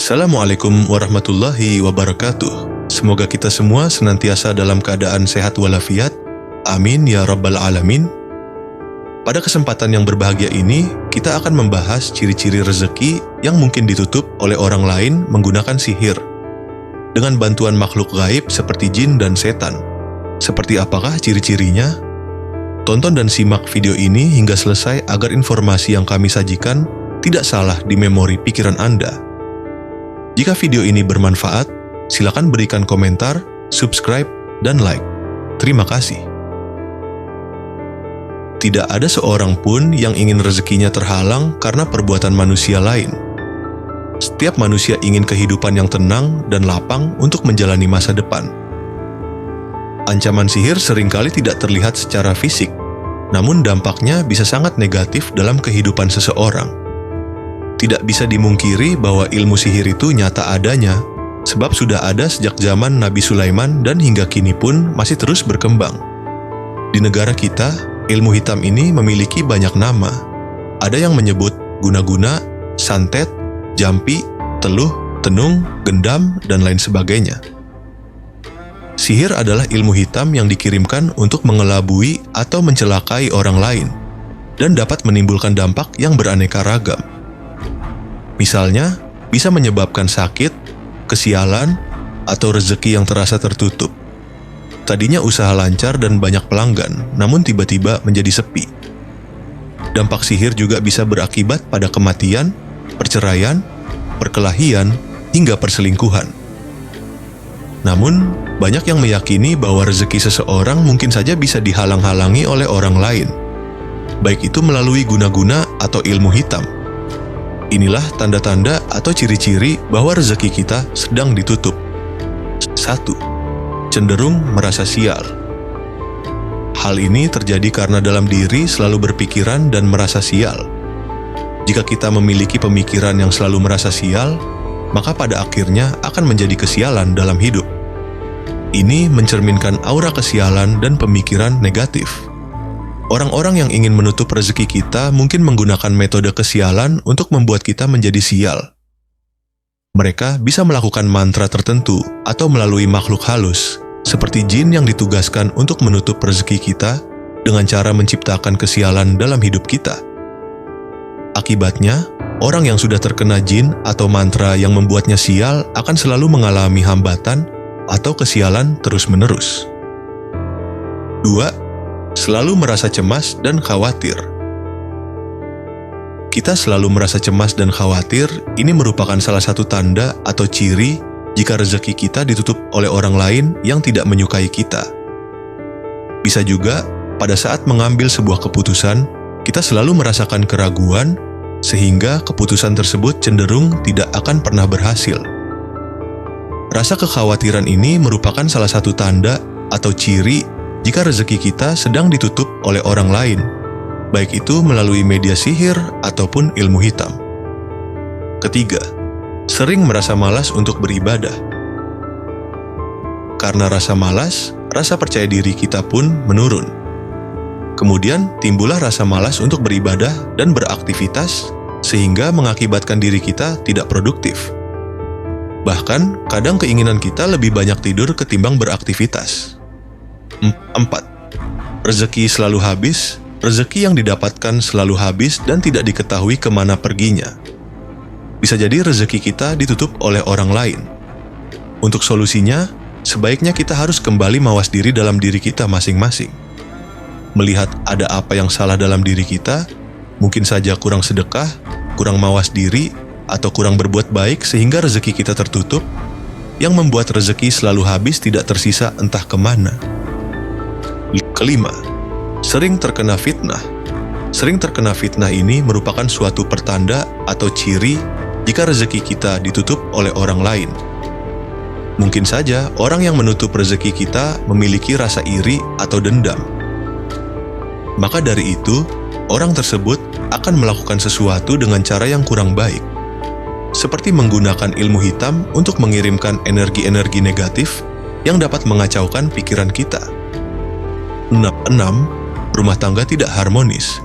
Assalamualaikum warahmatullahi wabarakatuh. Semoga kita semua senantiasa dalam keadaan sehat walafiat. Amin ya rabbal alamin. Pada kesempatan yang berbahagia ini, kita akan membahas ciri-ciri rezeki yang mungkin ditutup oleh orang lain menggunakan sihir dengan bantuan makhluk gaib seperti jin dan setan. Seperti apakah ciri-cirinya? Tonton dan simak video ini hingga selesai agar informasi yang kami sajikan tidak salah di memori pikiran Anda. Jika video ini bermanfaat, silakan berikan komentar, subscribe, dan like. Terima kasih. Tidak ada seorang pun yang ingin rezekinya terhalang karena perbuatan manusia lain. Setiap manusia ingin kehidupan yang tenang dan lapang untuk menjalani masa depan. Ancaman sihir seringkali tidak terlihat secara fisik, namun dampaknya bisa sangat negatif dalam kehidupan seseorang. Tidak bisa dimungkiri bahwa ilmu sihir itu nyata adanya, sebab sudah ada sejak zaman Nabi Sulaiman dan hingga kini pun masih terus berkembang. Di negara kita, ilmu hitam ini memiliki banyak nama. Ada yang menyebut guna-guna, santet, jampi, teluh, tenung, gendam, dan lain sebagainya. Sihir adalah ilmu hitam yang dikirimkan untuk mengelabui atau mencelakai orang lain dan dapat menimbulkan dampak yang beraneka ragam. Misalnya, bisa menyebabkan sakit, kesialan, atau rezeki yang terasa tertutup. Tadinya usaha lancar dan banyak pelanggan, namun tiba-tiba menjadi sepi. Dampak sihir juga bisa berakibat pada kematian, perceraian, perkelahian, hingga perselingkuhan. Namun, banyak yang meyakini bahwa rezeki seseorang mungkin saja bisa dihalang-halangi oleh orang lain, baik itu melalui guna-guna atau ilmu hitam. Inilah tanda-tanda atau ciri-ciri bahwa rezeki kita sedang ditutup. 1. Cenderung merasa sial. Hal ini terjadi karena dalam diri selalu berpikiran dan merasa sial. Jika kita memiliki pemikiran yang selalu merasa sial, maka pada akhirnya akan menjadi kesialan dalam hidup. Ini mencerminkan aura kesialan dan pemikiran negatif. Orang-orang yang ingin menutup rezeki kita mungkin menggunakan metode kesialan untuk membuat kita menjadi sial. Mereka bisa melakukan mantra tertentu atau melalui makhluk halus, seperti jin yang ditugaskan untuk menutup rezeki kita dengan cara menciptakan kesialan dalam hidup kita. Akibatnya, orang yang sudah terkena jin atau mantra yang membuatnya sial akan selalu mengalami hambatan atau kesialan terus-menerus. 2. Selalu merasa cemas dan khawatir. Kita selalu merasa cemas dan khawatir, ini merupakan salah satu tanda atau ciri jika rezeki kita ditutup oleh orang lain yang tidak menyukai kita. Bisa juga, pada saat mengambil sebuah keputusan, kita selalu merasakan keraguan, sehingga keputusan tersebut cenderung tidak akan pernah berhasil. Rasa kekhawatiran ini merupakan salah satu tanda atau ciri jika rezeki kita sedang ditutup oleh orang lain, baik itu melalui media sihir ataupun ilmu hitam. 3. Sering merasa malas untuk beribadah. Karena rasa malas, rasa percaya diri kita pun menurun. Kemudian timbullah rasa malas untuk beribadah dan beraktivitas, sehingga mengakibatkan diri kita tidak produktif. Bahkan, kadang keinginan kita lebih banyak tidur ketimbang beraktivitas. 4. Rezeki selalu habis. Rezeki yang didapatkan selalu habis dan tidak diketahui kemana perginya. Bisa jadi rezeki kita ditutup oleh orang lain. Untuk solusinya, sebaiknya kita harus kembali mawas diri dalam diri kita masing-masing. Melihat ada apa yang salah dalam diri kita, mungkin saja kurang sedekah, kurang mawas diri, atau kurang berbuat baik sehingga rezeki kita tertutup, yang membuat rezeki selalu habis tidak tersisa entah kemana. 5. Sering terkena fitnah. Sering terkena fitnah ini merupakan suatu pertanda atau ciri jika rezeki kita ditutup oleh orang lain. Mungkin saja orang yang menutup rezeki kita memiliki rasa iri atau dendam. Maka dari itu, orang tersebut akan melakukan sesuatu dengan cara yang kurang baik, seperti menggunakan ilmu hitam untuk mengirimkan energi-energi negatif yang dapat mengacaukan pikiran kita. 6. Rumah tangga tidak harmonis.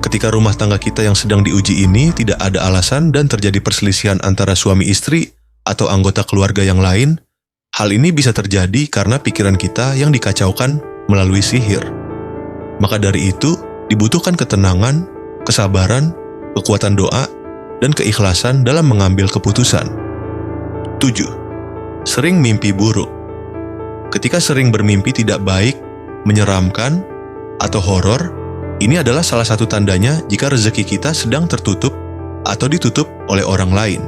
Ketika rumah tangga kita yang sedang diuji ini tidak ada alasan dan terjadi perselisihan antara suami istri, atau anggota keluarga yang lain, hal ini bisa terjadi karena pikiran kita yang dikacaukan melalui sihir. Maka dari itu, dibutuhkan ketenangan, kesabaran, kekuatan doa, dan keikhlasan dalam mengambil keputusan. 7. Sering mimpi buruk. Ketika sering bermimpi tidak baik, menyeramkan, atau horor, ini adalah salah satu tandanya jika rezeki kita sedang tertutup atau ditutup oleh orang lain.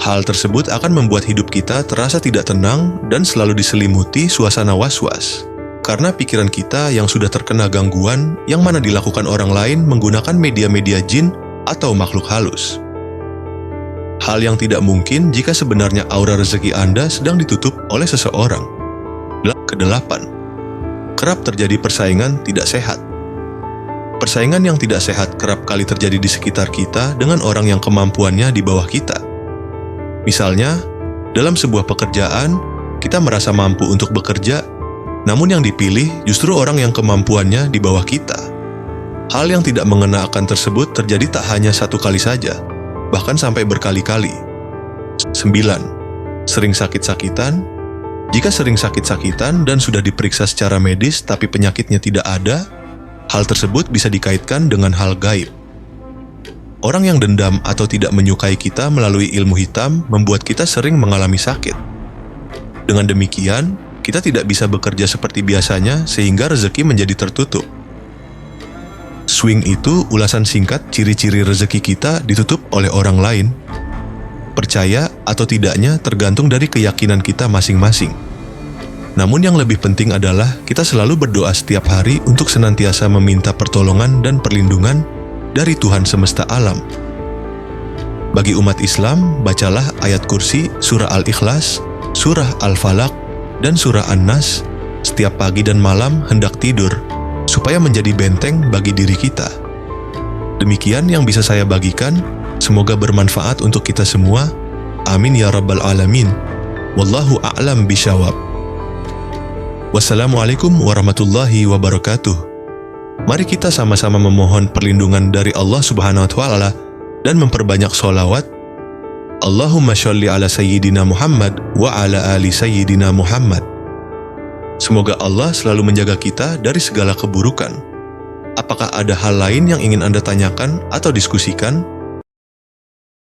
Hal tersebut akan membuat hidup kita terasa tidak tenang dan selalu diselimuti suasana was-was, karena pikiran kita yang sudah terkena gangguan yang mana dilakukan orang lain menggunakan media-media jin atau makhluk halus. Hal yang tidak mungkin jika sebenarnya aura rezeki Anda sedang ditutup oleh seseorang. Kedelapan, kerap terjadi persaingan tidak sehat. Persaingan yang tidak sehat kerap kali terjadi di sekitar kita dengan orang yang kemampuannya di bawah kita. Misalnya, dalam sebuah pekerjaan, kita merasa mampu untuk bekerja, namun yang dipilih justru orang yang kemampuannya di bawah kita. Hal yang tidak mengenakan tersebut terjadi tak hanya satu kali saja, bahkan sampai berkali-kali. 9. Sering sakit-sakitan. Jika sering sakit-sakitan dan sudah diperiksa secara medis tapi penyakitnya tidak ada, hal tersebut bisa dikaitkan dengan hal gaib. Orang yang dendam atau tidak menyukai kita melalui ilmu hitam membuat kita sering mengalami sakit. Dengan demikian, kita tidak bisa bekerja seperti biasanya sehingga rezeki menjadi tertutup. Swing itu ulasan singkat ciri-ciri rezeki kita ditutup oleh orang lain. Percaya atau tidaknya tergantung dari keyakinan kita masing-masing. Namun yang lebih penting adalah kita selalu berdoa setiap hari untuk senantiasa meminta pertolongan dan perlindungan dari Tuhan semesta alam. Bagi umat Islam, bacalah ayat kursi, surah Al-Ikhlas, surah Al-Falaq, dan surah An-Nas setiap pagi dan malam hendak tidur, supaya menjadi benteng bagi diri kita. Demikian yang bisa saya bagikan. Semoga bermanfaat untuk kita semua. Amin ya rabbal alamin. Wallahu a'lam bishawab. Wassalamualaikum warahmatullahi wabarakatuh. Mari kita sama-sama memohon perlindungan dari Allah Subhanahu wa Ta'ala dan memperbanyak sholawat. Allahumma sholli ala sayyidina Muhammad wa ala ali sayyidina Muhammad. Semoga Allah selalu menjaga kita dari segala keburukan. Apakah ada hal lain yang ingin Anda tanyakan atau diskusikan?